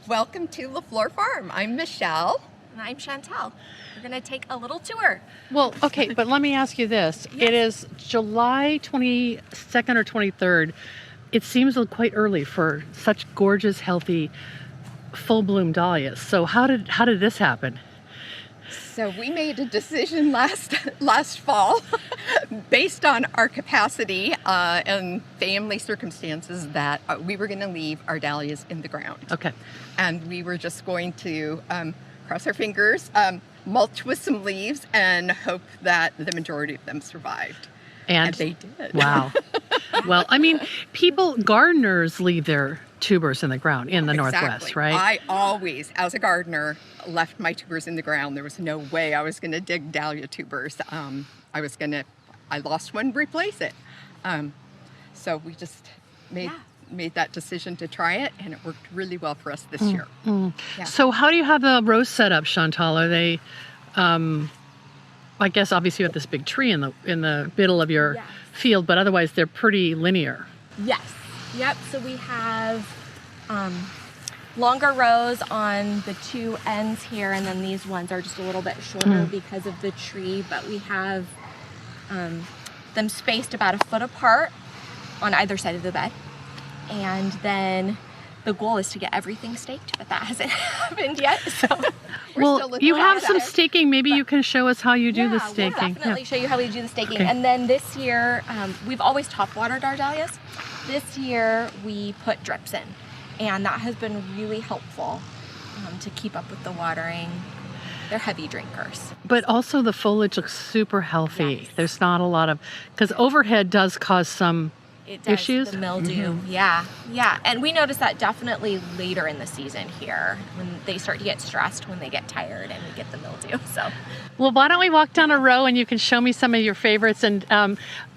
Welcome to the Flor Farm. I'm Michele. And I'm Chantelle. We're going to take a little tour. Well, okay, but let me ask you this. Yes. It is July 22nd or 23rd. It seems quite early for such gorgeous, healthy, full bloom dahlias. So how did this happen? So we made a decision last fall based on our capacity and family circumstances that we were going to leave our dahlias in the ground. Okay. And we were just going to cross our fingers, mulch with some leaves, and hope that the majority of them survived. And they did. Wow. Well, I mean, gardeners leave their tubers in the ground in the Northwest, right? I always, as a gardener, left my tubers in the ground. There was no way I was going to dig dahlia tubers. I lost one, replace it. So we just made that decision to try it, and it worked really well for us this year. Yeah. So how do you have the rows set up, Chantelle? Are they, I guess obviously you have this big tree in the middle of your field, but otherwise they're pretty linear. Yes. Yep. So we have longer rows on the two ends here, and then these ones are just a little bit shorter because of the tree, but we have them spaced about a foot apart on either side of the bed. And then the goal is to get everything staked, but that hasn't happened yet. So well, you have some staking. Maybe you can show us how you do the staking. We'll definitely show you how we do the staking. Okay. And then this year, we've always top watered our dahlias. This year we put drips in, and that has been really helpful to keep up with the watering. They're heavy drinkers. But also the foliage looks super healthy. Yes. There's not a lot of, because overhead does cause some issues. The mildew. Yeah. And we notice that definitely later in the season here when they start to get stressed, when they get tired, and we get the mildew. So, well, why don't we walk down a row and you can show me some of your favorites? And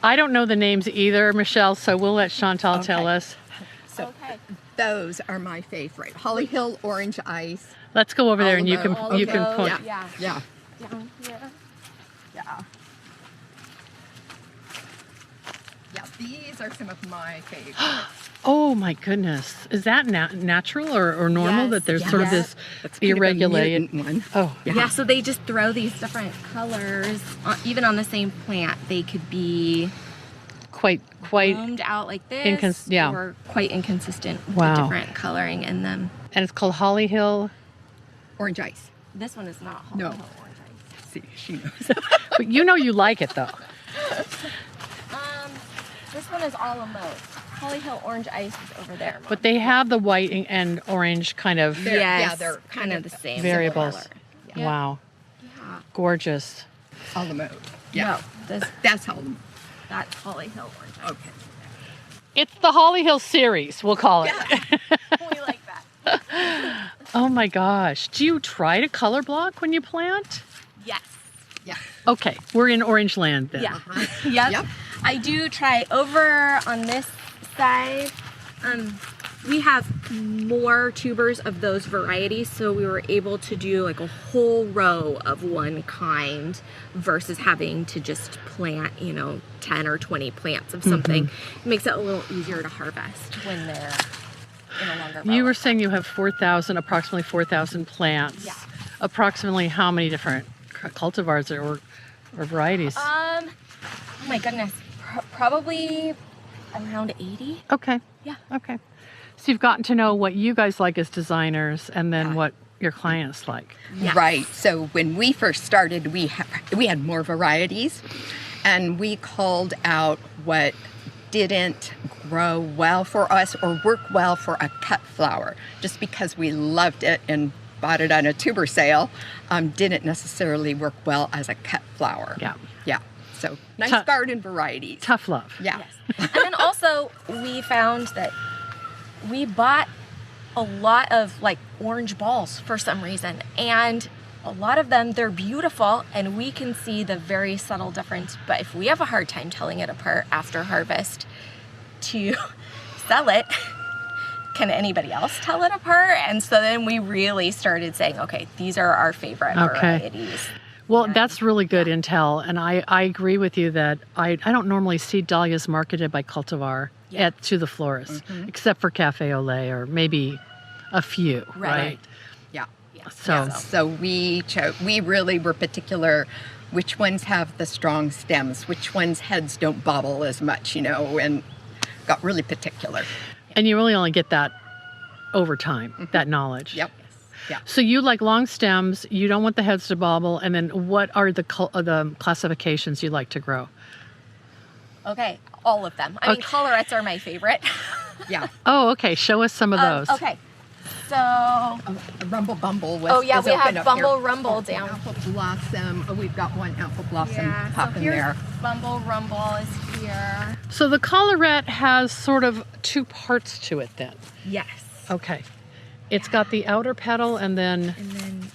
I don't know the names either, Michele, so we'll let Chantelle tell us. So those are my favorite. Holly Hill Orange Ice. Let's go over there and you can point. Yeah. Yeah. Yeah, these are some of my favorites. Oh my goodness. Is that natural or normal that there's sort of this That's irregular one? Oh. Yeah, so they just throw these different colors, even on the same plant. They could be quite bloomed out like this, or quite inconsistent with the different coloring in them. And it's called Holly Hill Orange Ice. This one is not Holly Hill Orange Ice. See, she knows. But you know you like it though. This one is all a mauve. Holly Hill Orange Ice is over there. Mom. But they have the white and orange kind of they're kind of the same variables. Yeah. Wow. Yeah. Gorgeous. All the mauve. Yeah. No, that's all the mauve. that's Holly Hill Orange Ice. Okay. It's the Holly Hill series, we'll call it. We like that. Oh my gosh. Do you try to color block when you plant? Yes. Yeah. Okay, we're in orange land then. Yeah. Yep. I do try over on this side. We have more tubers of those varieties, so we were able to do like a whole row of one kind versus having to just plant, 10 or 20 plants of something. It makes it a little easier to harvest when they're in a longer row. You were saying you have approximately 4,000 plants. Yeah. Approximately how many different cultivars or varieties? Oh my goodness, probably around 80. Okay. Yeah. Okay. So you've gotten to know what you guys like as designers and then what your clients like. Yes. Right. So when we first started, we had more varieties, and we called out what didn't grow well for us or work well for a cut flower, just because we loved it and bought it on a tuber sale, didn't necessarily work well as a cut flower. Yeah. Yeah. So nice garden varieties. Tough love. Yeah. Yes. And then also we found that we bought a lot of like orange balls for some reason, and a lot of them, they're beautiful and we can see the very subtle difference, but if we have a hard time telling it apart after harvest to sell it, can anybody else tell it apart? And so then we really started saying, okay, these are our favorite varieties. Well, that's really good intel, and I agree with you that I don't normally see dahlias marketed by cultivar to the florist, except for Cafe au Lait or maybe a few, right? Yeah. So, So we really were particular which ones have the strong stems, which ones' heads don't bobble as much, and got really particular. and you really only get that over time, that knowledge. Yep. Yeah. So you like long stems, you don't want the heads to bobble, and then what are the classifications you like to grow? Okay, all of them. I mean, collarettes are my favorite. Yeah. Oh, okay. Show us some of those. Okay, so Rumble Bumble was we was open have up Bumble here. Rumble down. Apple Blossom. Oh, we've got one Apple Blossom So popping here's there. Bumble Rumble is here. So the collarette has sort of two parts to it then. Yes. Okay. It's got the outer petal and then, And then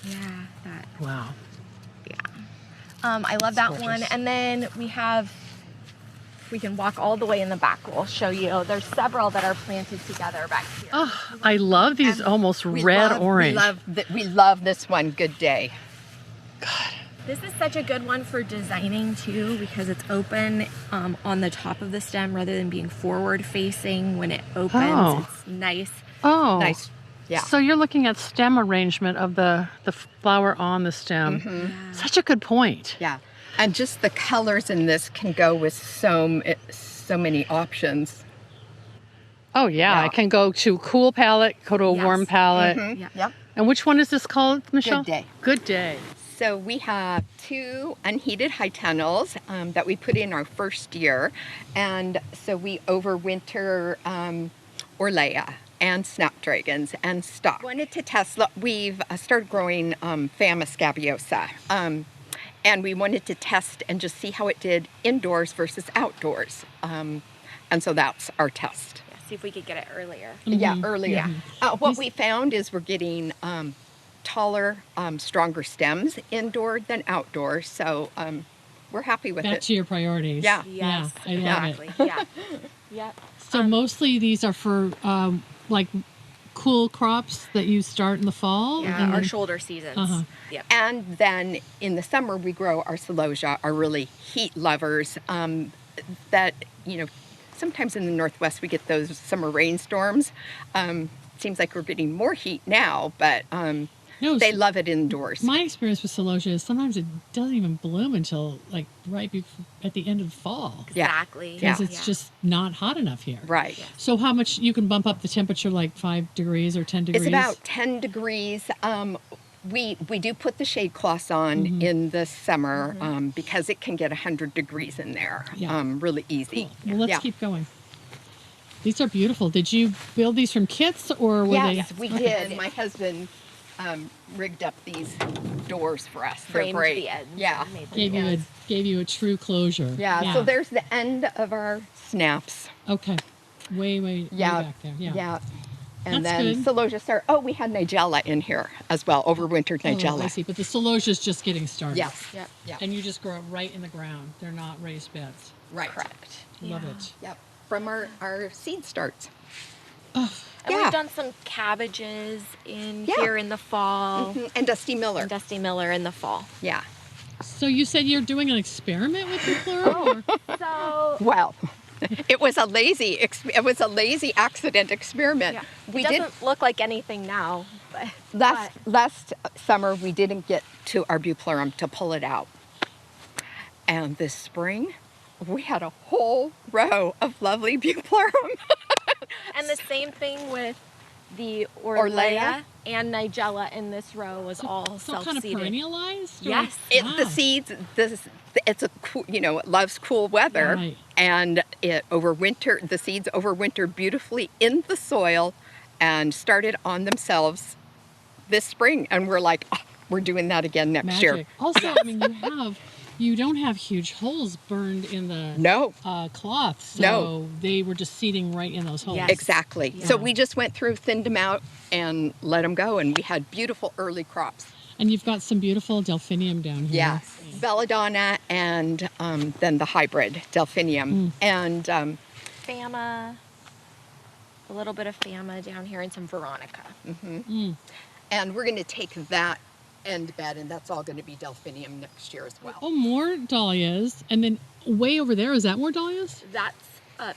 that. wow. I love that Gorgeous. one. And then we can walk all the way in the back. We'll show you. There's several that are planted together back here. Oh, I love these almost We red orange. We love this one. Good day. This is such a good one for designing too, because it's open on the top of the stem rather than being forward facing. When it opens, Oh. it's nice. Oh. Nice. Yeah. So you're looking at stem arrangement of the flower on the stem. Mm-hmm. Such a good point. Yeah. And just the colors in this can go with so many options. Oh yeah, Yeah. it can go to cool palette, go to a Yes. warm palette. Mhm. Yeah. Yep. And which one is this called, Michele? Good Day. Good Day. So we have 2 unheated high tunnels that we put in our first year. And so we overwinter Orlea and snapdragons and stock. Wanted to test, we've started growing Fama scabiosa. And we wanted to test and just see how it did indoors versus outdoors. And so that's our test. Yeah, see if we could get it earlier. Yeah, earlier. Yeah. What we found is we're getting taller, stronger stems indoor than outdoor. So we're happy with Back it. to your priorities. Yeah. Yeah, I love it. exactly. Yeah. Yeah. So mostly these are for like cool crops that you start in the fall. Yeah, and our then- shoulder seasons. Uh-huh. Yep. And then in the summer, we grow our celosia, our really heat lovers that, sometimes in the Northwest we get those summer rainstorms. Seems like we're getting more heat now, but No, they love it indoors. my experience with celosia is sometimes it doesn't even bloom until like right before, at the end of the fall Yeah. Exactly. because Yeah. it's just not hot enough here. Right. So how much you can bump up the temperature, like 5 degrees or 10 degrees? It's about 10 degrees. We do put the shade cloths on in the summer because it can get 100 degrees in there Yeah. really easy. Cool. Well, let's Yeah. keep going. These are beautiful. Did you build these from kits or were Yes, they? we did. My husband rigged up these doors for us. They're Framed great. the ends. Yeah. and made them Gave you a true closure. Yeah. So there's the end of our snaps. Okay. Way Yeah. back there. Yeah. Yeah. And That's then good. celosia start. Oh, we had nigella in here as well, overwintered Oh, nigella. I see. But the celosia is just getting started. Yes. Yep. Yeah. And you just grow it right in the ground. They're not raised beds. Right. Correct. Love Yeah. it. Yep. From our seed starts. Oh, And Yeah. we've done some cabbages in Yeah. here in the fall. Mhm. And Dusty Miller. And Dusty Miller in the fall. Yeah. so you said you're doing an experiment with the plural? or- So Well, it was a lazy accident experiment. yeah. We it did doesn't look like anything now, but last summer we didn't get to our bupleurum to pull it out. And this spring we had a whole row of lovely bupleurum. and the same thing with the Orlea? Orlea and Nigella in this row was all So kind of self-seeded. perennialized? or- Yes. The Wow. seeds, it's a cool, it loves cool weather, Right. and the seeds overwinter beautifully in the soil and started on themselves this spring. And we're like, oh, we're doing that again next year. Magic. Also, I mean, you don't have huge holes burned in the No, cloth, so No. they were just seeding right in those holes. Yes. exactly. So Yeah. we just went through, thinned them out, and let them go, and we had beautiful early crops. And you've got some beautiful delphinium down here. Yes, belladonna, and then the hybrid delphinium, and Fama, a little bit of Fama down here and some Veronica. Mm. and we're going to take that end bed, and that's all going to be delphinium next year as well. Oh, more dahlias. And then way over there, is that more dahlias? That's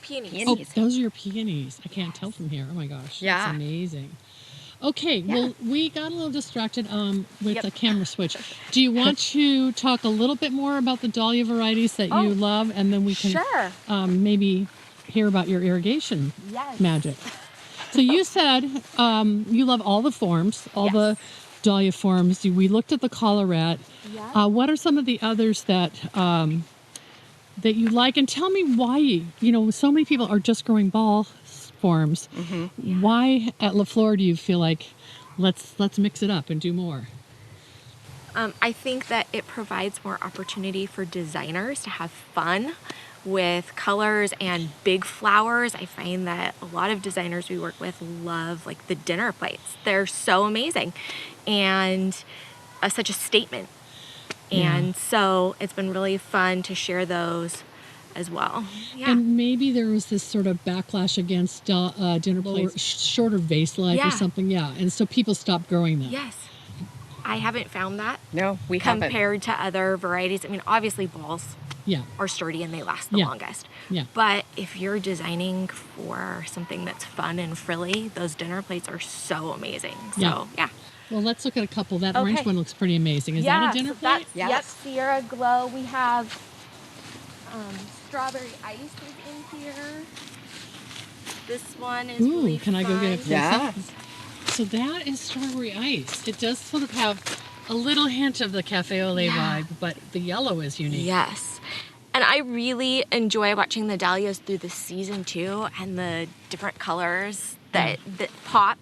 peonies. Peonies. Oh, those are your peonies. I can't tell from here. Oh my gosh. Yeah. That's amazing. Okay, well, we got a little distracted with Yep. the camera switch. Do you want to talk a little bit more about the dahlia varieties that you love, and then we can Sure. maybe hear about your irrigation Yes. magic? So you said you love all the forms, all the dahlia forms. We looked at the collarette. Yeah. What are some of the others that that you like? And tell me why, so many people are just growing ball forms. Mm-hmm. Why at La Flor do you feel like let's mix it up and do more? I think that it provides more opportunity for designers to have fun with colors and big flowers. I find that a lot of designers we work with love like the dinner plates. They're so amazing and such a statement. And so it's been really fun to share those as well. Yeah. And maybe there was this sort of backlash against dinner plates, shorter vase life or something. Yeah, and so people stopped growing them. Yes. I haven't found that. No, we haven't. Compared to other varieties. I mean, obviously balls are sturdy and they last the longest. Yeah. But if you're designing for something that's fun and frilly, those dinner plates are so amazing. So, yeah. Well, let's look at a couple. That orange one looks pretty amazing. Is that a dinner plate? That's, Yep, Sierra Glow. We have strawberry ice is in here. This one is really can I go get a close Yeah. up? So that is strawberry ice. It does sort of have a little hint of the cafe au lait vibe, but the yellow is unique. Yes. And I really enjoy watching the dahlias through the season too, and the different colors that pop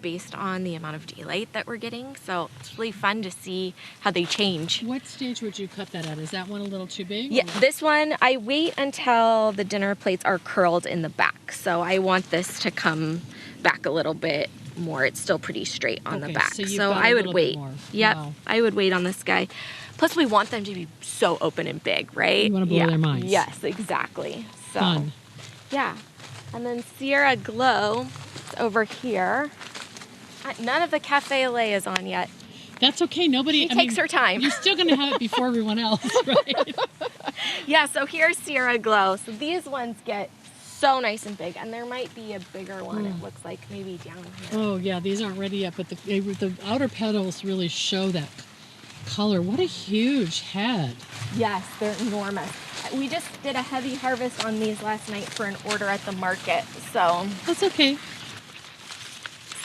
based on the amount of daylight that we're getting. So it's really fun to see how they change. What stage would you cut that at? Is that one a little too big? Yeah, this one, I wait until the dinner plates are curled in the back. So I want this to come back a little bit more. It's still pretty straight on the back. So I would wait. Yep, Wow. I would wait on this guy. Plus we want them to be so open and big, right? You want to blow their minds. Yes, exactly. So, Fun. yeah. And then Sierra Glow is over here. None of the cafe au lait is on yet. That's okay. Nobody. She takes her time. You're still going to have it before everyone else, right? Yeah, so here's Sierra Glow. So these ones get so nice and big, and there might be a bigger one. It looks like maybe down here. Oh yeah, these aren't ready yet, but the outer petals really show that color. What a huge head. Yes, they're enormous. We just did a heavy harvest on these last night for an order at the market, so That's okay.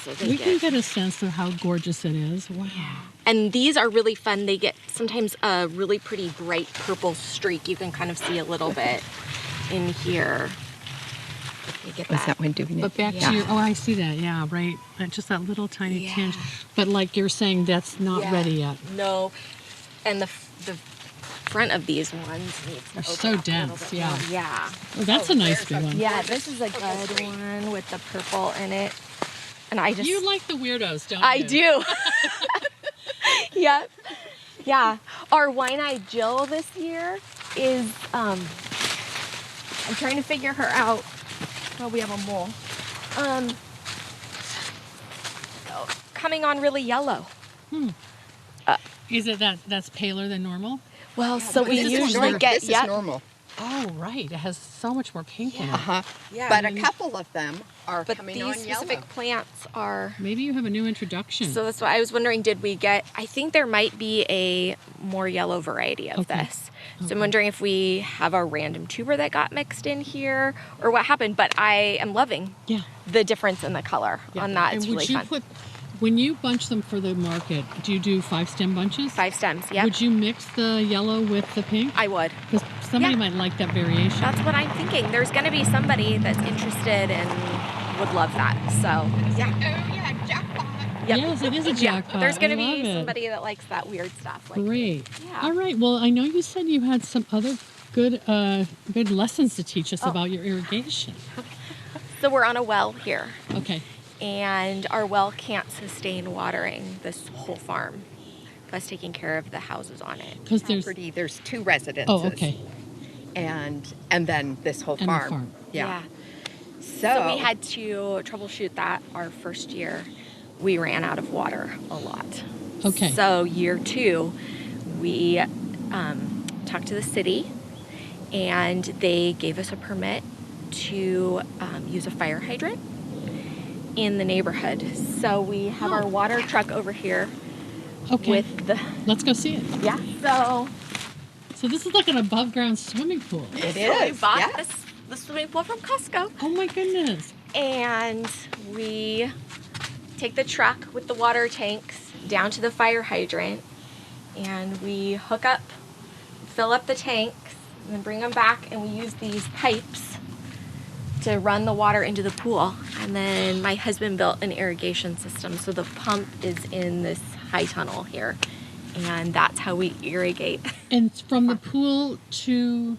they We get. can get a sense of how gorgeous it is. Wow. And these are really fun. They get sometimes a really pretty bright purple streak. You can kind of see a little bit in here. You get Was that one doing it? But back to your, I see that, yeah, right. Just that little tiny tinge. But like you're saying, that's not ready yet. No, and the front of these ones needs to They're open so up a little dense, bit yeah. more. Yeah. Oh, that's a nice big one. Yeah, this is a good one with the purple in it. And I just... You like the weirdos, don't you? I do. Yep. Yeah. Our wine-eyed Jill this year is, I'm trying to figure her out. Oh, we have a mole. Coming on really yellow. Is it that's paler than normal? Well, so we This is usually normal. get, This is normal. Oh, right. It has so much more pink in it. Yeah, But a couple of them are but coming these on specific yellow. plants are... Maybe you have a new introduction. So that's why I was wondering, did we get... I think there might be a more yellow variety of this. So I'm wondering if we have a random tuber that got mixed in here or what happened. But I am loving the difference in the color on that. It's and really would you fun. When you bunch them for the market, do you do 5-stem bunches? 5 stems, yeah. Would you mix the yellow with the pink? I would. Because somebody might like that variation. That's what I'm thinking. There's going to be somebody that's interested and would love that. So, yeah. Oh, yeah, jackpot. Yep. Yes, it is a jackpot. There's going to I be love it. somebody that likes that weird stuff. Like Great. Yeah. All right. Well, I know you said you had some other good lessons to teach us about your irrigation. So we're on a well here. Okay. And our well can't sustain watering this whole farm, plus taking care of the houses on it. Because there's There's 2 residences. oh, okay. And then this whole And the farm. farm. Yeah. So we had to troubleshoot that our first year. We ran out of water a lot. Okay. So year 2, we talked to the city, and they gave us a permit to use a fire hydrant. in the neighborhood. So we have our water truck over here Okay. with the, Let's go see it. yeah. So this is like an above ground swimming pool. It So we is. bought Yeah. the swimming pool from Costco, Oh my goodness. and we take the truck with the water tanks down to the fire hydrant, and we hook up, fill up the tanks, and then bring them back, and we use these pipes to run the water into the pool. And then my husband built an irrigation system, so the pump is in this high tunnel here, and that's how we irrigate. And from the pool to,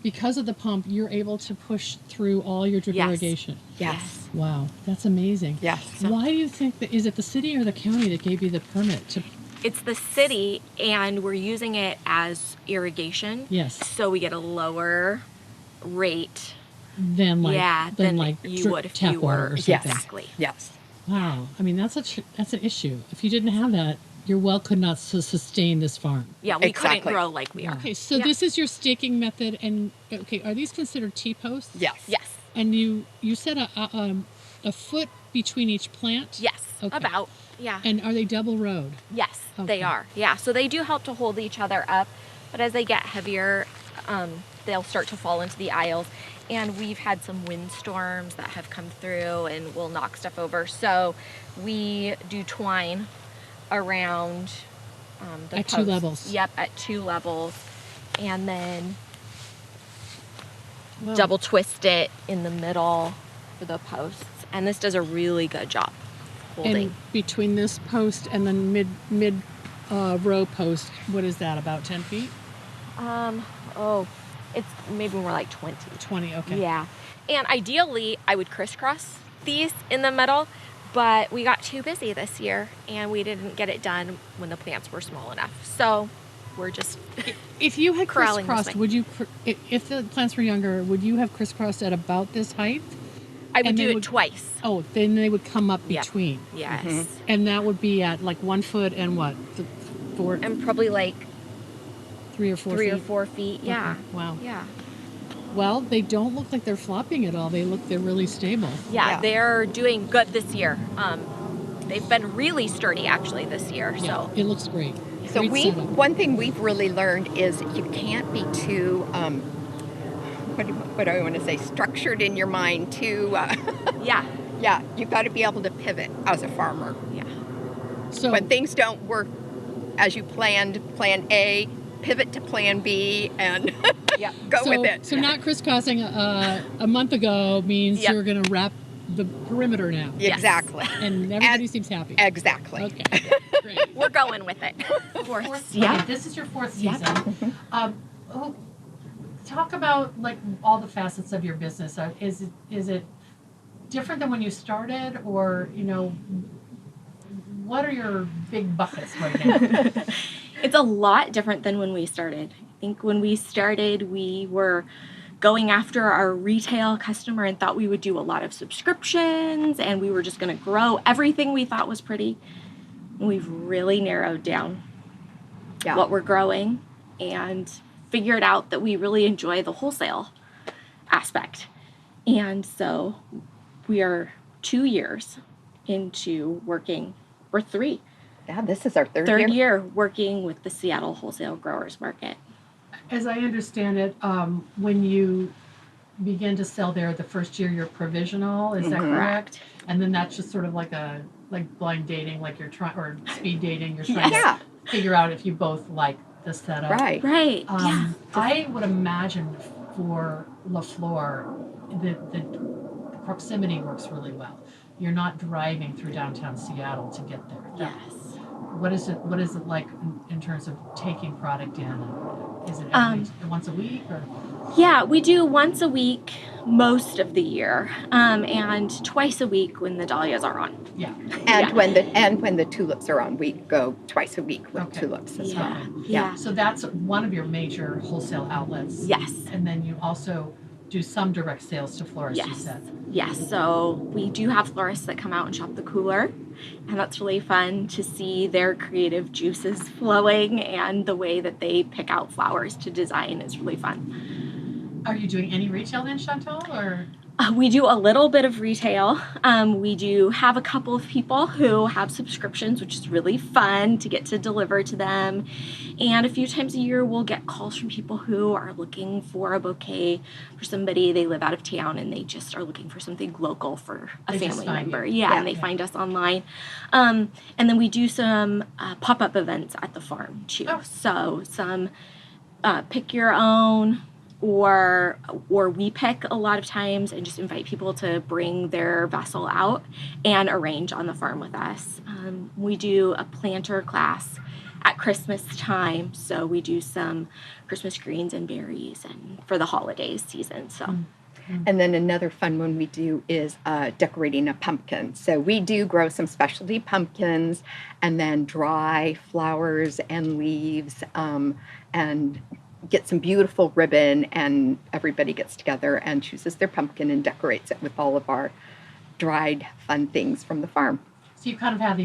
because of the pump, you're able to push through all your drip Yes. irrigation. Yes. Wow, that's amazing. Yes. Why do you think that, is it the city or the county that gave you the permit to? It's the city, and we're using it as irrigation. Yes. So we get a lower rate. Than like, than like you drip would if tap you water were. or Yes. something. Exactly. Yes. Wow. I mean, that's an issue. If you didn't have that, your well could not sustain this farm. Yeah, we couldn't Exactly. grow like we are. Okay, so Yeah. this is your staking method, and okay, are these considered T-posts? Yes. Yes. And you set a foot between each plant? Yes. Okay. About. Yeah. And are they double rowed? Yes, Okay. they are. Yeah. So they do help to hold each other up, but as they get heavier, they'll start to fall into the aisles. And we've had some windstorms that have come through and will knock stuff over. So we do twine around the At two posts. levels. Yep, at 2 levels, and then Wow. double twist it in the middle for the posts. And this does a really good job holding. And between this post and the mid row post, what is that? About 10 feet? It's maybe more like 20. 20. Okay. Yeah. And ideally, I would crisscross these in the middle, but we got too busy this year and we didn't get it done when the plants were small enough. So we're just If you had Corralling this crisscrossed, way. would you? If the plants were younger, would you have crisscrossed at about this height? I would And do they it would- twice. Oh, then they would come up Yeah. between, Yes. and that would be at like 1 foot and what, 4, And probably like 3 or 4 3 feet. or 4 feet. Yeah. Okay. Wow. Yeah. Well, they don't look like they're flopping at all. They're really stable. Yeah. Yeah. They're doing good this year. They've been really sturdy actually this year. Yeah, So it looks great. So Great setup. one thing we've really learned is you can't be too what do I want to say, structured in your mind, too yeah. yeah, you've got to be able to pivot as a farmer. Yeah. So When things don't work as you planned, plan A, pivot to plan B, and Yeah. go so, with it. So not crisscrossing a month ago means Yep. you're going to wrap the perimeter now, Exactly. and everybody seems happy. Exactly. Okay, great. We're going with it. Yeah, this is your 4th season. Talk about like all the facets of your business. Is it different than when you started, or what are your big buckets right now? It's a lot different than when we started. I think when we started, we were going after our retail customer and thought we would do a lot of subscriptions and we were just going to grow everything we thought was pretty. And we've really narrowed down what we're growing and figured out that we really enjoy the wholesale aspect. And so we are 2 years into working, or 3. Yeah, this is our third Third year. year working with the Seattle Wholesale Growers Market. As I understand it, when you begin to sell there, the first year you're provisional. Is that correct? And then that's just sort of like blind dating, like you're trying, or speed dating. You're trying Yeah. to figure out if you both like the setup. Right. Right. Yeah. I would imagine for La Flor, the proximity works really well. You're not driving through downtown Seattle to get there. Yes. What is it like in terms of taking product in? Is it once a week or? Yeah, we do once a week most of the year, and twice a week when the dahlias are on. Yeah. And when the tulips are on, we go twice a week with Okay. tulips as Yeah. well. Yeah. So that's one of your major wholesale outlets. Yes. And then you also do some direct sales to florists, you Yes. said. Yes. So we do have florists that come out and shop the cooler, and that's really fun to see their creative juices flowing, and the way that they pick out flowers to design is really fun. Are you doing any retail then, Chantelle, or? We do a little bit of retail. We do have a couple of people who have subscriptions, which is really fun to get to deliver to them. And a few times a year, we'll get calls from people who are looking for a bouquet for somebody. They live out of town and they just are looking for something local for a They just family find member. you. Yeah, Yeah. and they find us online. And then we do some pop-up events at the farm too. Oh. So some pick your own, or we pick a lot of times and just invite people to bring their vessel out and arrange on the farm with us. We do a planter class at Christmas time, so we do some Christmas greens and berries and for the holidays season. So And then another fun one we do is decorating a pumpkin. So we do grow some specialty pumpkins and then dry flowers and leaves and get some beautiful ribbon, and everybody gets together and chooses their pumpkin and decorates it with all of our dried fun things from the farm. So you kind of have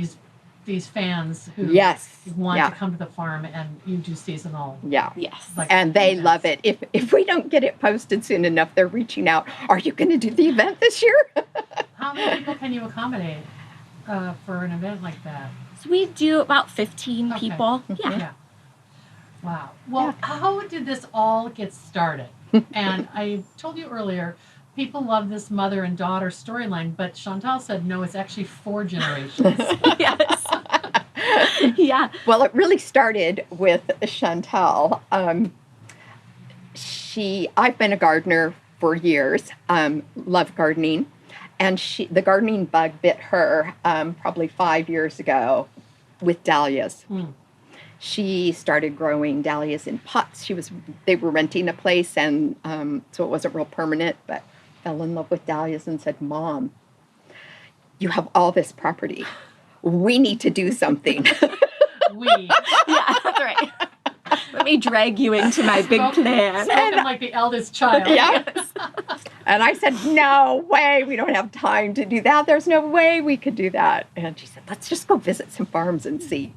these fans who Yes. want Yeah. to come to the farm, and you do seasonal. Yeah. yes. Like- And they Yes. love it. If we don't get it posted soon enough, they're reaching out. Are you going to do the event this year? How many people can you accommodate for an event like that? So we do about 15 Okay. people. Yeah. Yeah. Wow. Well, how did this all get started? And I told you earlier, people love this mother and daughter storyline, but Chantelle said no, it's actually 4 generations. Yes. Yeah. Well, it really started with Chantelle. I've been a gardener for years, love gardening, and the gardening bug bit her probably 5 years ago with dahlias. She started growing dahlias in pots. They were renting a place, and so it wasn't real permanent, but fell in love with dahlias and said, "Mom, you have all this property. We need to do something." Yeah, that's right. Let me drag you into my big plan. Spoken like the eldest child. Yeah. And I said, "No way, we don't have time to do that. There's no way we could do that." And she said, "Let's just go visit some farms and see."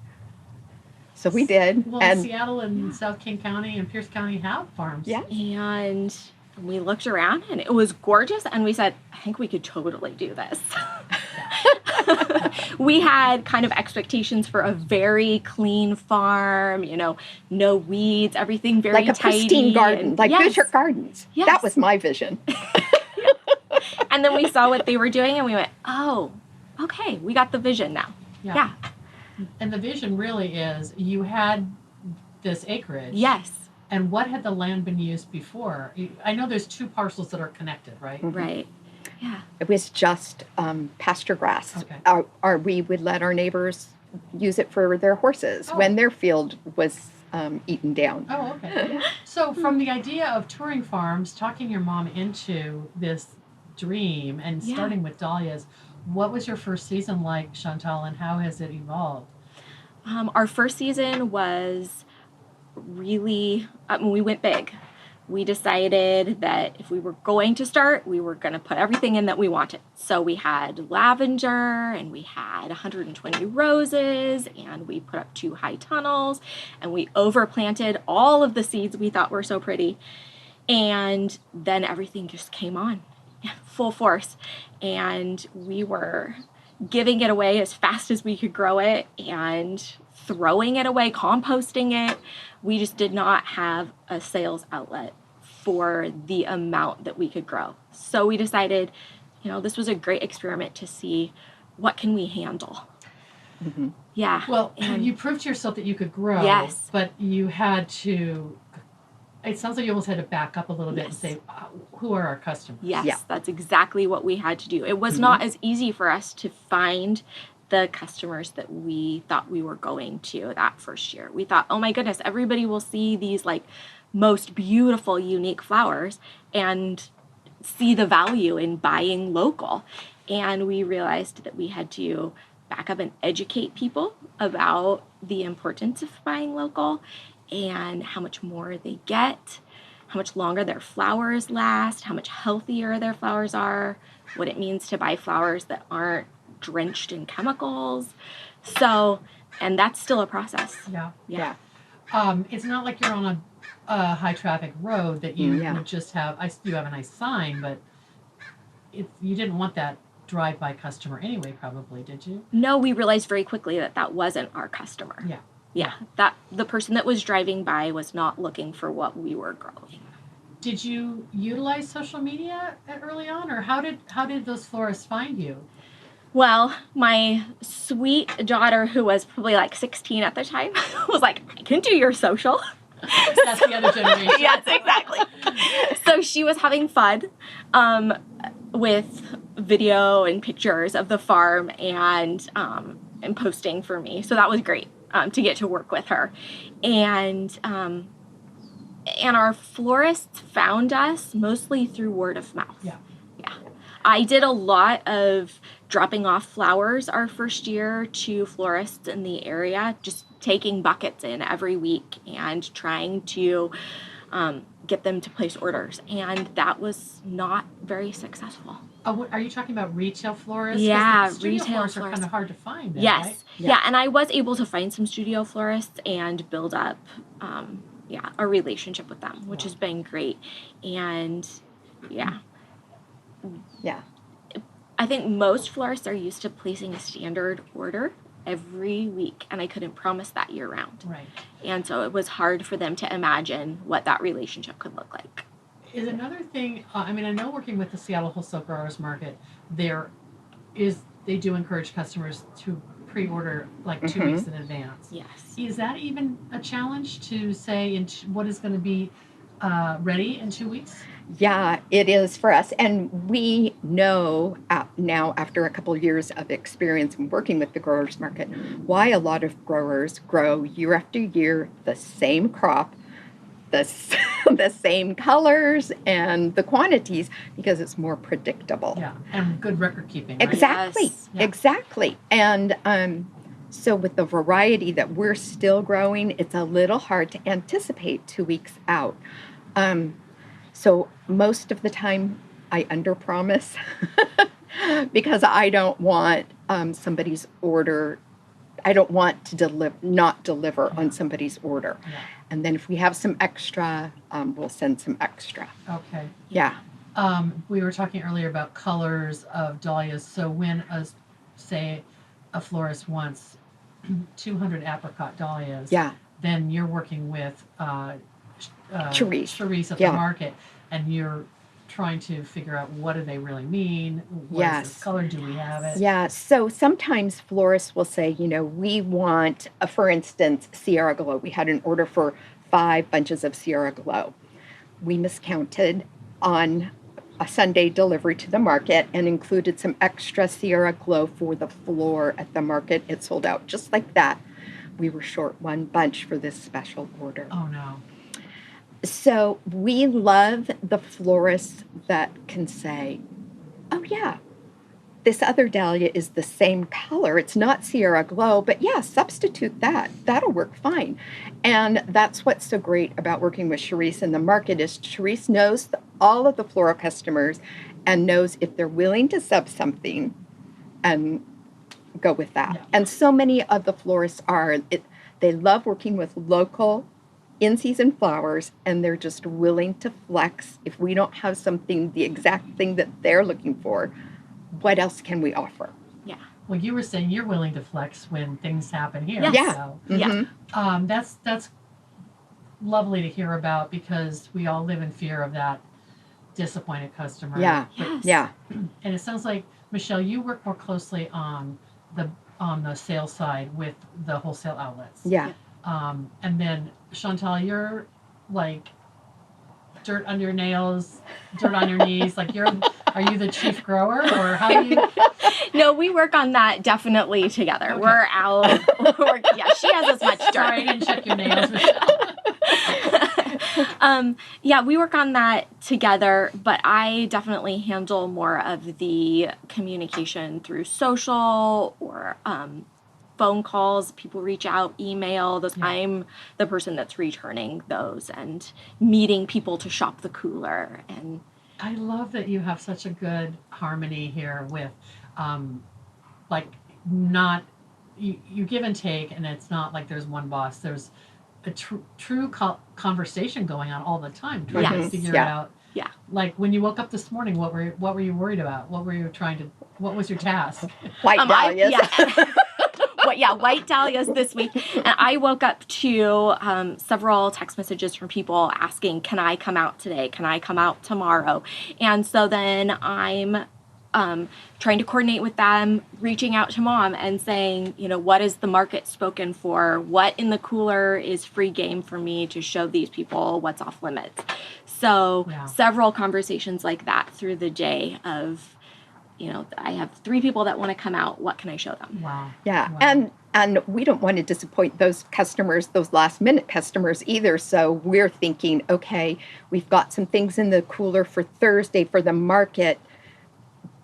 So we did. Well, and Seattle and South King County and Pierce County have farms. yeah. And we looked around and it was gorgeous, and we said, I think we could totally do this. We had kind of expectations for a very clean farm, no weeds, everything very Like a tidy. pristine garden, and- like yes. Butcher Gardens. Yes. That was my vision. And then we saw what they were doing and we went, oh, okay, we got the vision now. Yeah. And the vision really is you had this acreage. Yes. And what had the land been used before? I know there's 2 parcels that are connected, right? Right. Yeah. It was just pasture grass. Okay. We would let our neighbors use it for their horses Oh. when their field was eaten down. Oh, okay. So from the idea of touring farms, talking your mom into this dream and Yeah. starting with dahlias, what was your first season like, Chantelle, and how has it evolved? Our first season was really, we went big. We decided that if we were going to start, we were going to put everything in that we wanted. So we had lavender, and we had 120 roses, and we put up 2 high tunnels, and we overplanted all of the seeds we thought were so pretty. And then everything just came on full force. And we were giving it away as fast as we could grow it and throwing it away, composting it. We just did not have a sales outlet for the amount that we could grow. So we decided, this was a great experiment to see what can we handle. Mm-hmm. Yeah. Well, and you proved to yourself that you could grow. Yes. But you had to, it sounds like you almost had to back up a little bit and Yes. say, who are our customers? Yes, Yeah. that's exactly what we had to do. It was not as easy for us to find the customers that we thought we were going to that first year. We thought, oh my goodness, everybody will see these most beautiful, unique flowers and see the value in buying local. And we realized that we had to back up and educate people about the importance of buying local and how much more they get, how much longer their flowers last, how much healthier their flowers are, what it means to buy flowers that aren't drenched in chemicals. So, and that's still a process. Yeah. Yeah. It's not like you're on a high traffic road that you Yeah. would just have, you have a nice sign, but you didn't want that drive-by customer anyway, probably, did you? No, we realized very quickly that that wasn't our customer. Yeah. Yeah, that the person that was driving by was not looking for what we were growing. Did you utilize social media early on, or how did those florists find you? Well, my sweet daughter, who was probably like 16 at the time, was like, I can do your social. That's the other generation. Yes, exactly. So she was having fun with video and pictures of the farm and posting for me. So that was great to get to work with her. And our florists found us mostly through word of mouth. Yeah. Yeah. I did a lot of dropping off flowers our first year to florists in the area, just taking buckets in every week and trying to get them to place orders. And that was not very successful. Oh, are you talking about retail florists? 'Cause Yeah, the studio retail florists are florists. kind of hard to find. Then, Yes. Right? Yeah. And I was able to find some studio florists and build up a relationship with them, which Wow. has been great. And yeah. Yeah. I think most florists are used to placing a standard order every week, and I couldn't promise that year round. Right. And so it was hard for them to imagine what that relationship could look like. Is another thing, I mean, I know working with the Seattle Wholesale Growers Market, they do encourage customers to pre-order like 2 weeks in advance. Yes. Is that even a challenge to say what is going to be ready in 2 weeks? Yeah, it is for us. And we know now, after a couple of years of experience in working with the growers market, why a lot of growers grow year after year the same crop, the same colors and the quantities, because it's more predictable. Yeah, and good record keeping, right? Exactly, Yes. Yeah. exactly. And so with the variety that we're still growing, it's a little hard to anticipate 2 weeks out. So most of the time I underpromise because I don't want somebody's order. I don't want to not deliver on somebody's order. Yeah. And then if we have some extra, we'll send some extra. Okay. Yeah. We were talking earlier about colors of dahlias. So when say a florist wants 200 apricot dahlias, Yeah. then you're working with Cherise. at Yeah. the market, and you're trying to figure out what do they really mean? What is Yes. this color? Do we have it? Yeah, so sometimes florists will say, we want, for instance, Sierra Glow. We had an order for 5 bunches of Sierra Glow. We miscounted on a Sunday delivery to the market and included some extra Sierra Glow for the floor at the market. It sold out just like that. We were short 1 bunch for this special order. Oh no. So we love the florists that can say, oh yeah, this other dahlia is the same color. It's not Sierra Glow, but yeah, substitute that. That'll work fine. And that's what's so great about working with Cherise in the market is Cherise knows all of the floral customers and knows if they're willing to sub something and go with that. Yeah. And so many of the florists they love working with local in-season flowers, and they're just willing to flex. If we don't have something, the exact thing that they're looking for, what else can we offer? Yeah. Well, you were saying you're willing to flex when things happen here. Yes. Yeah. So, Yeah. that's lovely to hear about, because we all live in fear of that disappointed customer. Yeah. Yes. Yeah. And it sounds like, Michele, you work more closely on the sales side with the wholesale outlets. Yeah. And then Chantelle, you're like dirt under your nails, dirt on your knees. Like are you the chief grower, or how do you? No, we work on that definitely together. Okay. We're out. Yeah, she has as much dirt. Sorry, I didn't check your nails, Michele. Yeah, we work on that together, but I definitely handle more of the communication through social or phone calls. People reach out, email. Yeah. I'm the person that's returning those and meeting people to shop the cooler. And I love that you have such a good harmony here with, like, not you give and take, and it's not like there's one boss. There's a true conversation going on all the time, trying to Yes. figure Yeah. out yeah, Like when you woke up this morning, what were you worried about? What was your task? White dahlias. White dahlias this week. And I woke up to several text messages from people asking, can I come out today? Can I come out tomorrow? And so then I'm trying to coordinate with them, reaching out to mom and saying, what is the market spoken for? What in the cooler is free game for me to show these people what's off limits? So several conversations like that through the day of, I have 3 people that want to come out. What can I show them? Wow. Yeah. Wow. And we don't want to disappoint those customers, those last minute customers either. So we're thinking, okay, we've got some things in the cooler for Thursday for the market,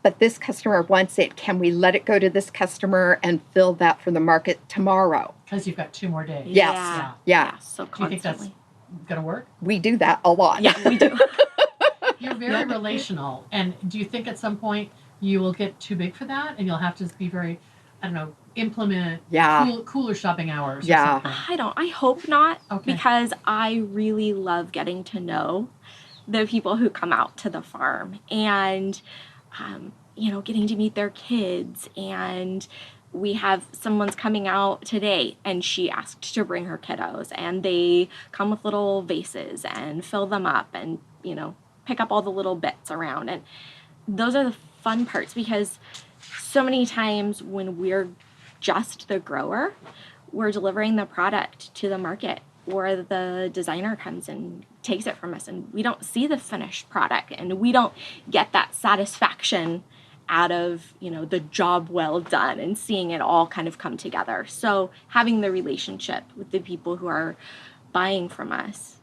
but this customer wants it. Can we let it go to this customer and fill that for the market tomorrow? Because you've got 2 more days. Yes. Yeah. So Do you think that's constantly. going to work? We do that a lot. Yeah, we do. You're very relational. And do you think at some point you will get too big for that and you'll have to be very, implement cooler shopping hours or something? I hope not, Okay. because I really love getting to know the people who come out to the farm and, getting to meet their kids. And we have someone's coming out today and she asked to bring her kiddos and they come with little vases and fill them up and, pick up all the little bits around. And those are the fun parts, because so many times when we're just the grower, we're delivering the product to the market, or the designer comes and takes it from us and we don't see the finished product and we don't get that satisfaction out of, the job well done and seeing it all kind of come together. So having the relationship with the people who are buying from us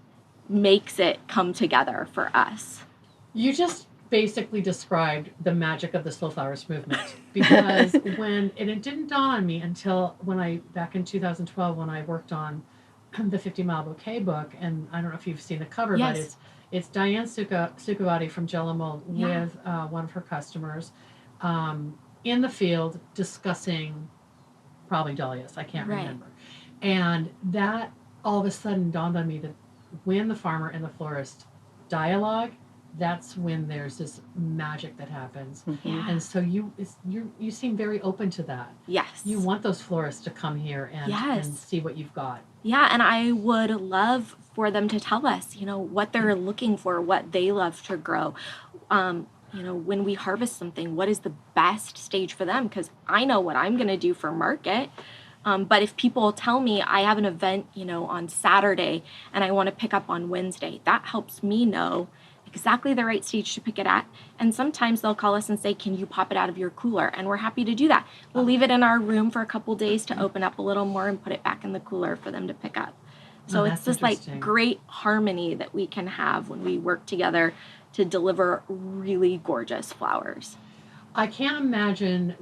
makes it come together for us. You just basically described the magic of the slow flowers movement, because it didn't dawn on me until back in 2012 when I worked on the 50 Mile Bouquet book, and I don't know if you've seen the cover, Yes. but it's Diane Sukhavati from Jello Mold with one of her customers in the field discussing probably dahlias, I can't remember. And that all of a sudden dawned on me that when the farmer and the florist dialogue, that's when there's this magic that happens. Yeah. And so you seem very open to that. Yes. You want those florists to come here and see what you've got. Yeah, and I would love for them to tell us, what they're looking for, what they love to grow. When we harvest something, what is the best stage for them? Because I know what I'm going to do for market. But if people tell me I have an event, on Saturday and I want to pick up on Wednesday, that helps me know exactly the right stage to pick it at. And sometimes they'll call us and say, can you pop it out of your cooler? And we're happy to do that. We'll leave it in our room for a couple days to open up a little more and put it back in the cooler for them to pick up. So it's this great harmony that we can have when we work together to deliver really gorgeous flowers. I can't imagine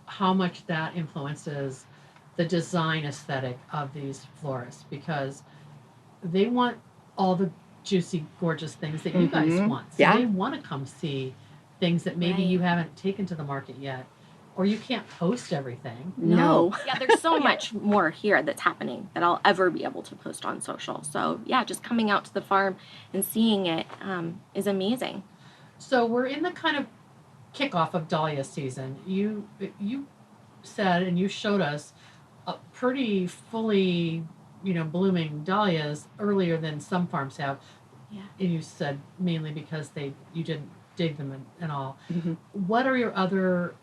how much that influences the design aesthetic of these florists, because they want all the juicy, gorgeous things that you guys want. So they want to come see things that maybe you haven't taken to the market yet, or you can't post everything. No. Yeah, there's so much more here that's happening that I'll ever be able to post on social. So yeah, just coming out to the farm and seeing it is amazing. So we're in the kind of kickoff of dahlia season. You said, and you showed us a pretty fully blooming dahlias earlier than some farms have. Yeah. And you said mainly because you didn't dig them and all. Mm-hmm. What are your other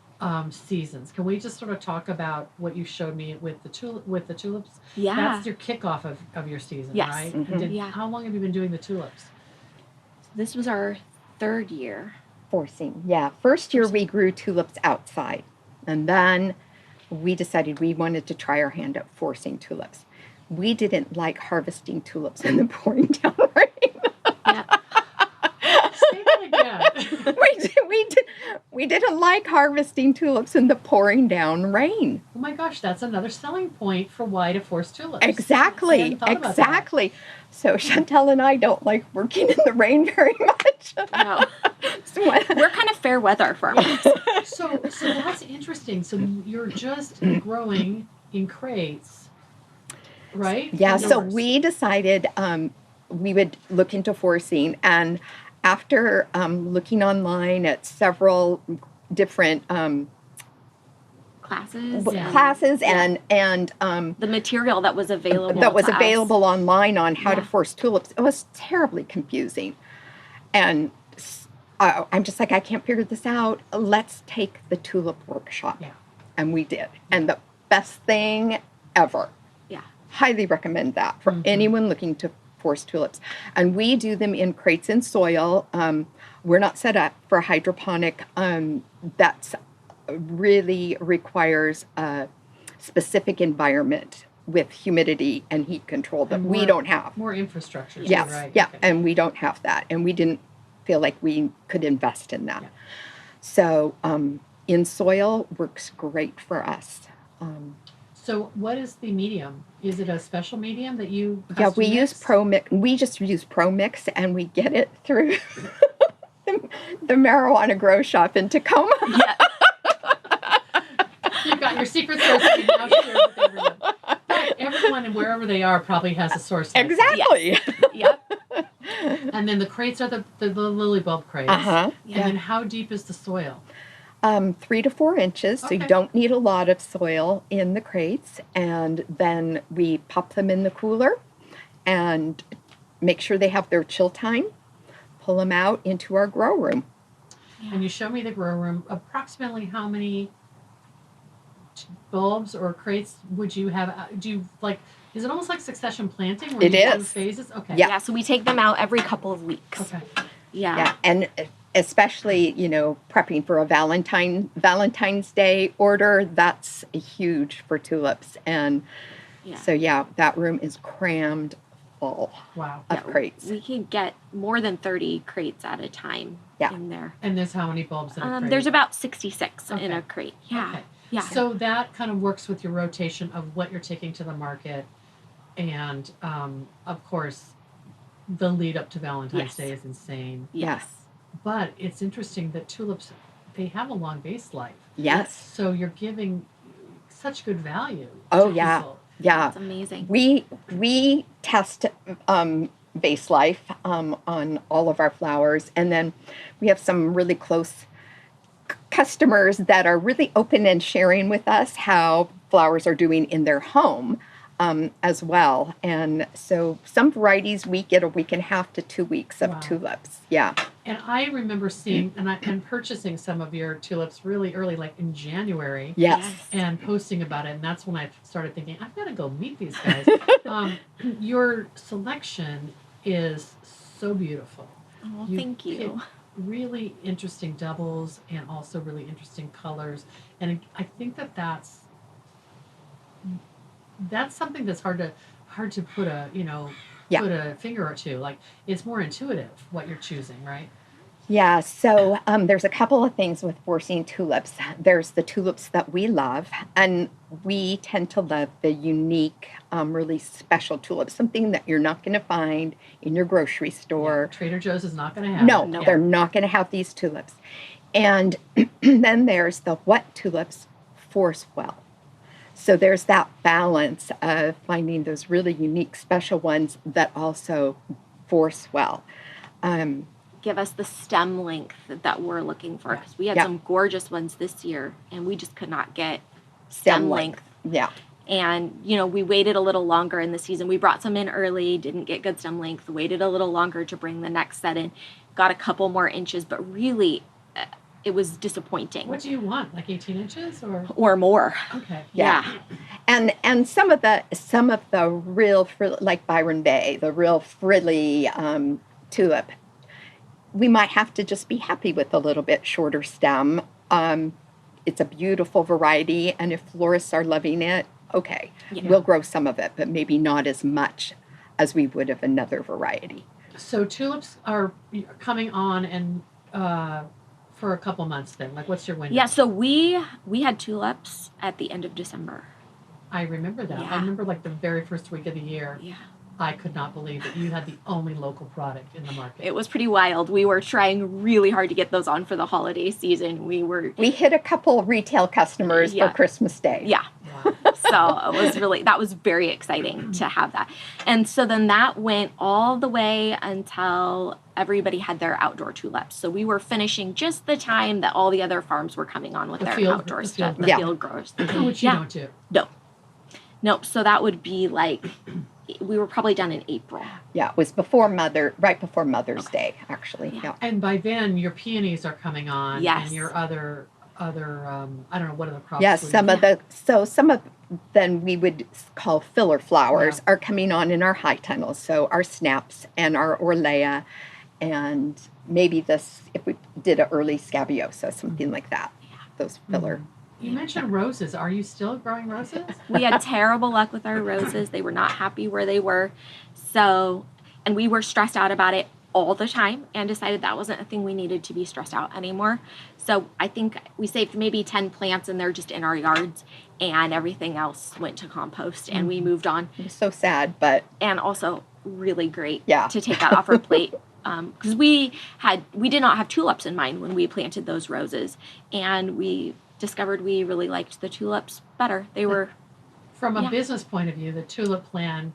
seasons? Can we just sort of talk about what you showed me with the tulips? Yeah. That's your kickoff of your season, Yes. right? Mm-hmm. And how long have you been doing the tulips? This was our 3rd year. Forcing. Yeah. First year we grew tulips outside, and then we decided we wanted to try our hand at forcing tulips. We didn't like harvesting tulips in the pouring down rain. Yeah. Say that again. We didn't like harvesting tulips in the pouring down rain. Oh my gosh, that's another selling point for why to force tulips. I Exactly. hadn't thought about that. Exactly. So Chantelle and I don't like working in the rain very much. No. So when- We're kind of fair weather farmers. So that's interesting. So you're just growing in crates, right? Yeah, so Indoors. we decided we would look into forcing, and after looking online at several different Classes. classes and The material that was available. that was to us. available online on how to Yeah. force tulips, it was terribly confusing. And I'm just like, I can't figure this out. Let's take the tulip workshop. Yeah. And we did. And the best thing ever. Yeah. Highly recommend that for anyone looking to force tulips. And we do them in crates in soil. We're not set up for hydroponic. That's really requires a specific environment with humidity and heat control that And we more- don't have. More infrastructure. too, Yes, right? yeah, Okay. and we don't have that, and we didn't feel like we could invest in that. Yeah. So, in soil works great for us. So what is the medium? Is it a special medium that you Yeah, we custom use mix? Pro Mix. We just use Pro Mix, and we get it through the marijuana grow shop in Tacoma. Yeah. You've got your secret source that you now share with everyone. But everyone and wherever they are probably has a source. like that. Exactly. Yep. And then the crates are the lily bulb crates. Uh-huh. And then how deep is the soil? 3 to 4 inches, so you Okay. don't need a lot of soil in the crates. And then we pop them in the cooler and make sure they have their chill time. Pull them out into our grow room. And you show me the grow room. Approximately how many bulbs or crates would you have? Do you like? Is it almost like succession planting? Where It you do is. phases. Okay. Yeah. Yeah. So we take them out every couple of weeks. Okay. Yeah, and especially, prepping for a Valentine's Day order, that's huge for tulips. And Yeah. so, yeah, that room is crammed full Wow. of crates. We can get more than 30 crates at a time Yeah. in there. And there's how many bulbs in a crate? There's about 66 in Okay. a crate. Yeah. Okay. Yeah. So that kind of works with your rotation of what you're taking to the market, and of course, the lead up to Valentine's Yes. Day is insane. Yes. But it's interesting that tulips, they have a long base life. Yes. So you're giving such good value. Oh, to yeah. people. Yeah. It's amazing. We test base life on all of our flowers, and then we have some really close customers that are really open and sharing with us how flowers are doing in their home as well. And so some varieties we get a week and a half to 2 weeks of Wow. tulips. Yeah. And I remember seeing and purchasing some of your tulips really early, like in January. Yes. And posting about it, and that's when I started thinking, I've got to go meet these guys. Your selection is so beautiful. Oh, You thank you. pick really interesting doubles and also really interesting colors, and I think that's something that's hard to put a Yeah. put a finger to. Like, it's more intuitive what you're choosing, right? Yeah, so there's a couple of things with forcing tulips. There's the tulips that we love, and we tend to love the unique, really special tulips, something that you're not going to find in your grocery store. Trader Joe's is not going to have No, it. they're not going to have these tulips. And then there's the what tulips force well. So there's that balance of finding those really unique, special ones that also force well. Give us the stem length that we're looking for, because we had Yeah. some gorgeous ones this year and we just could not get stem length. Yeah. And, we waited a little longer in the season. We brought some in early, didn't get good stem length, waited a little longer to bring the next set in, got a couple more inches, but really it was disappointing. What do you want? Like 18 inches Or more. okay? Yeah. And some of the real like Byron Bay, the real frilly tulip, we might have to just be happy with a little bit shorter stem. It's a beautiful variety, and if florists are loving it, okay, Yeah. we'll grow some of it, but maybe not as much as we would of another variety. So tulips are coming on and for a couple months then. Like, what's your window? Yeah, so we had tulips at the end of December. I remember that. Yeah. I remember like the very first week of the year. Yeah. I could not believe that you had the only local product in the market. It was pretty wild. We were trying really hard to get those on for the holiday season. We hit a couple retail customers Yeah. for Christmas Day. Yeah. Wow. So that was very exciting to have that. And so then that went all the way until everybody had their outdoor tulips. So we were finishing just the time that all the other farms were coming on with their outdoor stuff, the field growers. Which you don't do. No. Nope. So that would be like, we were probably done in April. Yeah, it was right before Mother's Day, actually. Yeah. And by then, your peonies are coming on. Yes. And your other I don't know, what other crops? Yes, some of then we would call filler flowers are coming on in our high tunnels. So our snaps and our orlea, and maybe if we did an early scabiosa, something like that. Those filler. You mentioned roses. Are you still growing roses? We had terrible luck with our roses. They were not happy where they were. So, and we were stressed out about it all the time and decided that wasn't a thing we needed to be stressed out anymore. So I think we saved maybe 10 plants and they're just in our yards, and everything else went to compost and we moved on. It was so sad, but. And also really great Yeah. to take that off our plate. Because we did not have tulips in mind when we planted those roses, and we discovered we really liked the tulips better. They were From a business point of view, the tulip plan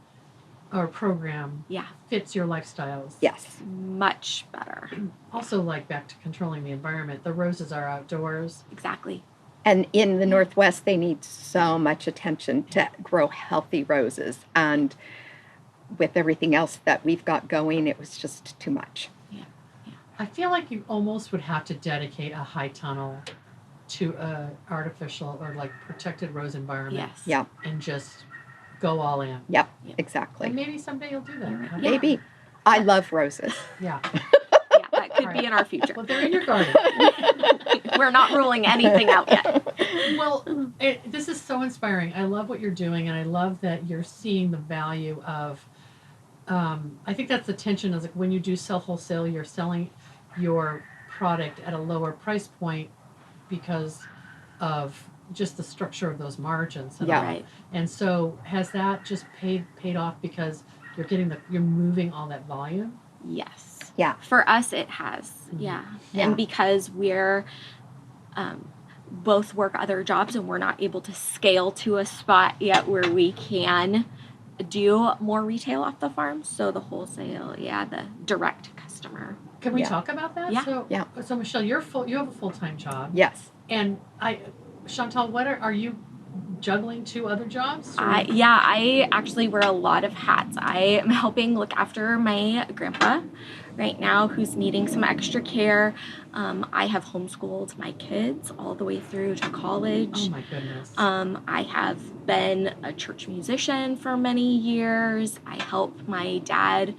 or program Yeah. fits your lifestyles. Yes. much better. Also, like back to controlling the environment, the roses are outdoors. Exactly. And in the Northwest, they need so much attention to grow healthy roses. And with everything else that we've got going, it was just too much. I feel like you almost would have to dedicate a high tunnel to a artificial or like protected rose environment. Yes. Yeah. And just go all in. Yep. Yep. Exactly. And maybe someday you'll do that. I don't know. Maybe. I love roses. Yeah. Yeah, that could Right. be in our future. Well, they're in your garden. We're not ruling anything out yet. Well, this is so inspiring. I love what you're doing, and I love that you're seeing the value of. I think that's the tension. Is like when you do sell wholesale, you're selling your product at a lower price point because of just the structure of those margins. And Yeah. all. Right. And so, has that just paid off because you're moving all that volume? Yes. Yeah. For us, it has. Yeah. Yeah. And because we're both work other jobs and we're not able to scale to a spot yet where we can do more retail off the farm. So the wholesale, the direct customer. Can we Yeah. talk about that? Yeah. So, Yeah. So Michele, you have a full-time job. Yes. And Chantelle, are you juggling 2 other jobs? or- I actually wear a lot of hats. I am helping look after my grandpa right now who's needing some extra care. I have homeschooled my kids all the way through to college. Oh my goodness. I have been a church musician for many years. I help my dad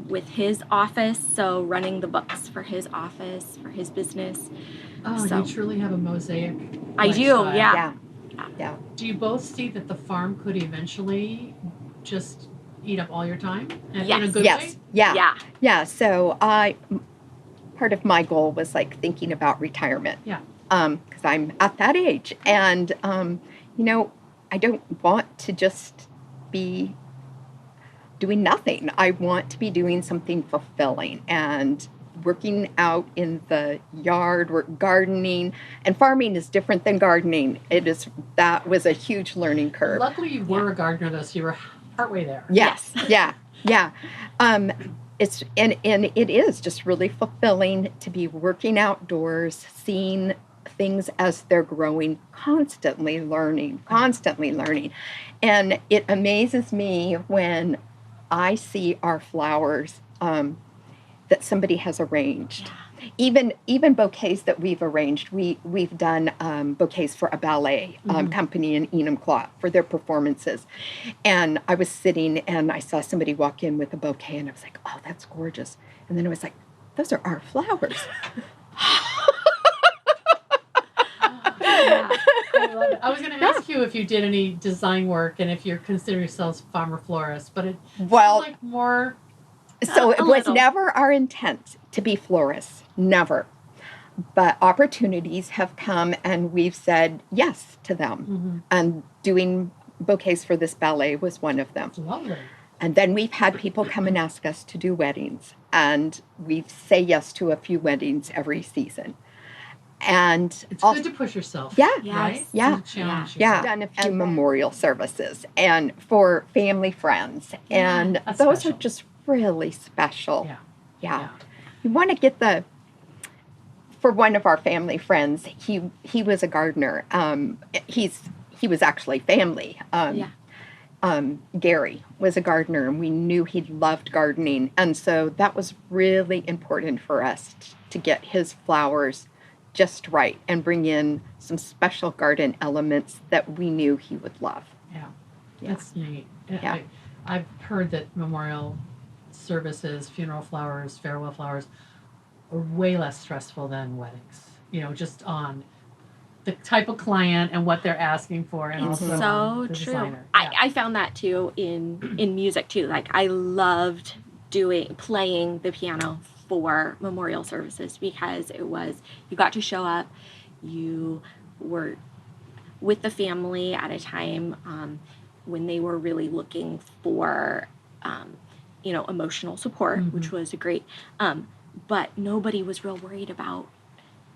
with his office, so running the books for his office, for his business. You truly have a mosaic I do, lifestyle. yeah. Yeah. Do you both see that the farm could eventually just eat up all your time? In a Yes. good Yes. way? Yeah. Yeah. Yeah. So part of my goal was like thinking about retirement. Yeah. Because I'm at that age, and I don't want to just be doing nothing. I want to be doing something fulfilling and working out in the yard, gardening, and farming is different than gardening. That was a huge learning curve. Luckily, you were a gardener, though, so you were partway there. Yes. Yeah. It's and it is just really fulfilling to be working outdoors, seeing things as they're growing, constantly learning. And it amazes me when I see our flowers that somebody has arranged. Even bouquets that we've arranged. We've done bouquets for a ballet company in Enumclaw for their performances. And I was sitting and I saw somebody walk in with a bouquet and I was like, oh, that's gorgeous. And then I was like, those are our flowers. Yeah. I love it. I was going to ask you if you did any design work and if you consider yourselves farmer florists, but it sounds like more... So it A was little. never our intent to be florists, never. But opportunities have come and we've said yes to them. And doing bouquets for this ballet was one of them. Lovely. And then we've had people come and ask us to do weddings. And we say yes to a few weddings every season. And It's also, good to push yourself. yeah, Yes. Right? Yeah. To challenge yeah, yourself. done a few memorial services and for family friends, and that's those special. are just really special. Yeah. Yeah. You want to get for one of our family friends, he was a gardener. He was actually family. Gary was a gardener, and we knew he loved gardening, and so that was really important for us to get his flowers just right and bring in some special garden elements that we knew he would love. Yeah. Yeah. That's neat. Yeah. I've heard that memorial services, funeral flowers, farewell flowers are way less stressful than weddings. Just on the type of client and what they're asking for, and It's also so on the true. designer. I found that too in music too. Like I loved playing the piano for memorial services because you got to show up, you were with the family at a time when they were really looking for emotional support, which was great. But nobody was real worried about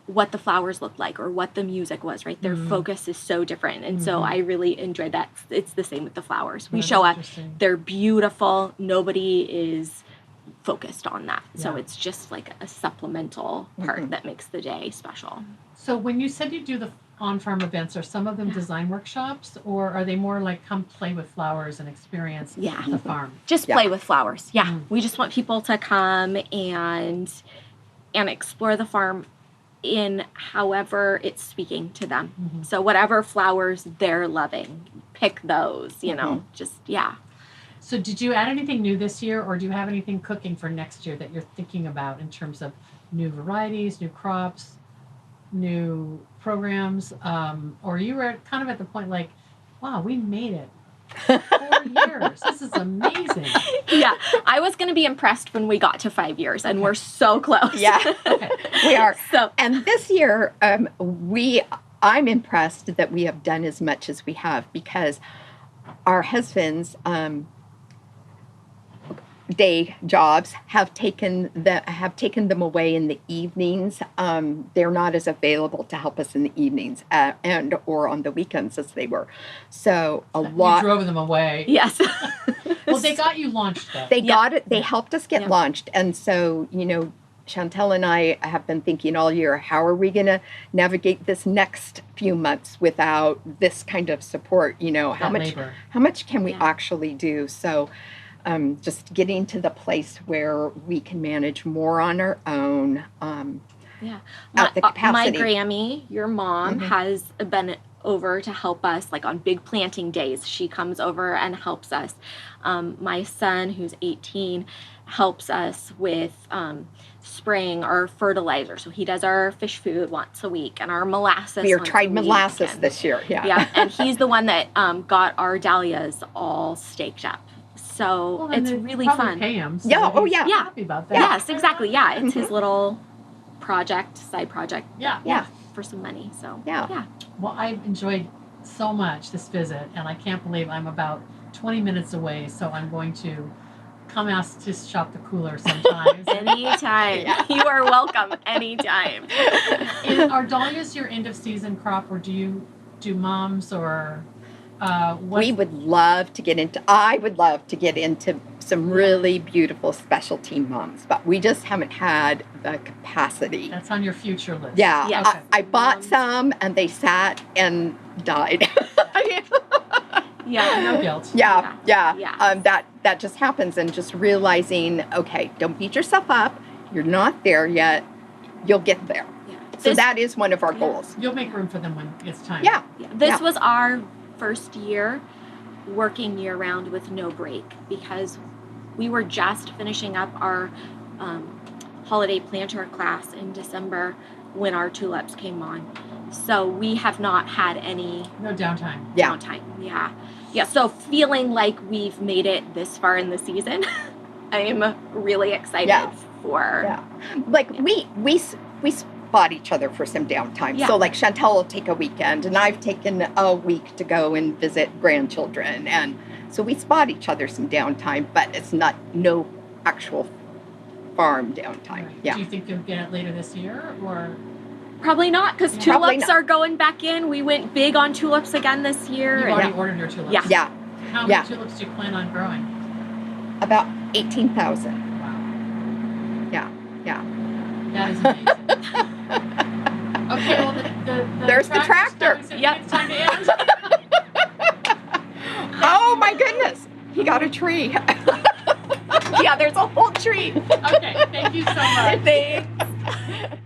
what the flowers looked like or what the music was, right? Their focus is so different. And so I really enjoyed that. It's the same with the flowers. We show up, they're beautiful. Nobody is focused on that. So Yeah. it's just like a supplemental part that makes the day special. So when you said you do the on-farm events, are some of them design workshops, or are they more like come play with flowers and experience the farm? Just play with flowers. Yeah. We just want people to come and explore the farm in however it's speaking to them. So whatever flowers they're loving, pick those, So did you add anything new this year, or do you have anything cooking for next year that you're thinking about in terms of new varieties, new crops, new programs? Or you were kind of at the point like, wow, we made it. 4 years. This is amazing. Yeah. I was going to be impressed when we got to 5 years, and we're so close. Yeah, we are. So, and this year, I'm impressed that we have done as much as we have, because our husbands' day jobs have taken them away in the evenings. They're not as available to help us in the evenings and or on the weekends as they were. So You drove them away. yes. Well, they got you launched though. They got it. They helped us get launched, and so Chantelle and I have been thinking all year, how are we going to navigate this next few months without this kind of support? How much can we actually do? So just getting to the place where we can manage more on our own. At the capacity. My Grammy, your mom, has been over to help us, like on big planting days. She comes over and helps us. My son, who's 18, helps us with spraying our fertilizer. So he does our fish food once a week and our molasses. We tried molasses this year. Yeah, and he's the one that got our dahlias all staked up. So it's really fun. Pay him, so yeah. he's happy about that. Yes, exactly. Yeah, it's his little side project. Yeah. For some money. So yeah. Well, I've enjoyed so much this visit, and I can't believe I'm about 20 minutes away, so I'm going to come ask to shop the cooler sometimes. Anytime. You are welcome anytime. Are dahlias your end of season crop, or do you do mums, or I would love to get into some really beautiful specialty mums, but we just haven't had the capacity. That's on your future list. Yeah, Yes. I bought some and they sat and died. Yeah. No guilt. Yeah. Yeah. That just happens, and just realizing, okay, don't beat yourself up. You're not there yet. You'll get there. Yeah. So that is one of our goals. You'll make room for them when it's time. Yeah. This was our first year working year round with no break, because we were just finishing up our holiday planter class in December when our tulips came on. So we have not had any No downtime. downtime. Yeah. So feeling like we've made it this far in the season, I'm really excited for. Yeah. Like we spot each other for some downtime. Yeah. So like Chantelle will take a weekend, and I've taken a week to go and visit grandchildren, and so we spot each other some downtime, but it's no actual farm downtime. Right. Yeah. Do you think you'll get it later this year, or? Probably not, because Probably tulips not. are going back in. We went big on tulips again this year. You've and- already ordered your tulips. Yeah. Yeah, How many Yeah. tulips do you plan on growing? about 18,000. Wow. Yeah, yeah. That is amazing. Okay, well, the There's the tractor. coming, so Yep. it's time to end. Oh my goodness, he got a tree. Yeah, there's a whole tree. Okay, thank you so much. Thanks.